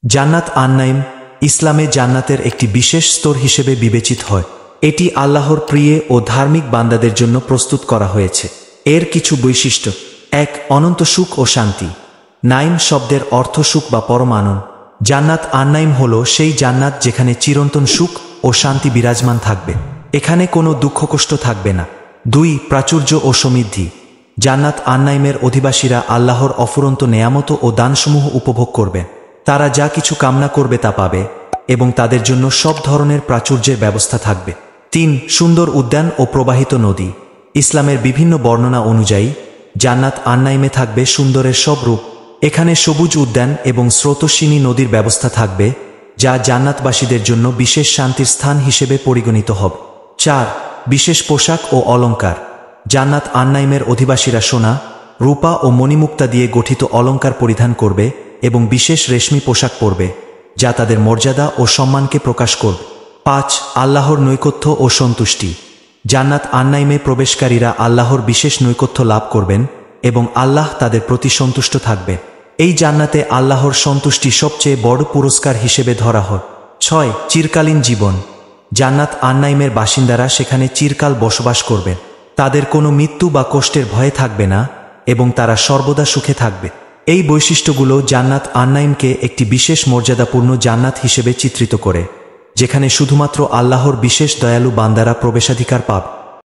জান্নাত আন-নাঈম ইসলামে জান্নাতের একটি বিশেষ স্তর হিসেবে বিবেচিত হয়। এটি আল্লাহর প্রিয় ও ধার্মিক বান্দাদের জন্য প্রস্তুত করা হয়েছে। এর কিছু বৈশিষ্ট্য: ১. অনন্ত সুখ ও শান্তি। নাঈম শব্দের অর্থ সুখ বা পরম আনন্দ। জান্নাত আন-নাঈম হল সেই জান্নাত যেখানে চিরন্তন সুখ ও শান্তি বিরাজমান থাকবে। এখানে কোনো দুঃখ কষ্ট থাকবে না। ২. প্রাচুর্য ও সমৃদ্ধি। জান্নাত আন-নাঈমের অধিবাসীরা আল্লাহর অফুরন্ত নেয়ামত ও দানসমূহ উপভোগ করবে। তারা যা কিছু কামনা করবে তা পাবে এবং তাদের জন্য সব ধরনের প্রাচুর্যের ব্যবস্থা থাকবে। ৩. সুন্দর উদ্যান ও প্রবাহিত নদী। ইসলামের বিভিন্ন বর্ণনা অনুযায়ী জান্নাত আন-নাঈমে থাকবে সুন্দরের সব রূপ। এখানে সবুজ উদ্যান এবং স্রোতস্বিনী নদীর ব্যবস্থা থাকবে, যা জান্নাতবাসীদের জন্য বিশেষ শান্তির স্থান হিসেবে পরিগণিত হবে। ৪. বিশেষ পোশাক ও অলঙ্কার। জান্নাত আন-নাঈমের অধিবাসীরা সোনা, রূপা ও মণিমুক্তা দিয়ে গঠিত অলঙ্কার পরিধান করবে এবং বিশেষ রেশমি পোশাক পরবে, যা তাদের মর্যাদা ও সম্মানকে প্রকাশ করবে। ৫. আল্লাহর নৈকট্য ও সন্তুষ্টি। জান্নাত আন-নাঈমে প্রবেশকারীরা আল্লাহর বিশেষ নৈকট্য লাভ করবেন এবং আল্লাহ তাদের প্রতি সন্তুষ্ট থাকবে। এই জান্নাতে আল্লাহর সন্তুষ্টি সবচেয়ে বড় পুরস্কার হিসেবে ধরা হয়। ৬. চিরকালীন জীবন। জান্নাত আন-নাঈমের বাসিন্দারা সেখানে চিরকাল বসবাস করবেন। তাদের কোনো মৃত্যু বা কষ্টের ভয়ে থাকবে না এবং তারা সর্বদা সুখে থাকবে। এই বৈশিষ্ট্যগুলো জান্নাত আন-নাঈমকে একটি বিশেষ মর্যাদাপূর্ণ জান্নাত হিসেবে চিত্রিত করে, যেখানে শুধুমাত্র আল্লাহর বিশেষ দয়ালু বান্দারা প্রবেশাধিকার পাবে।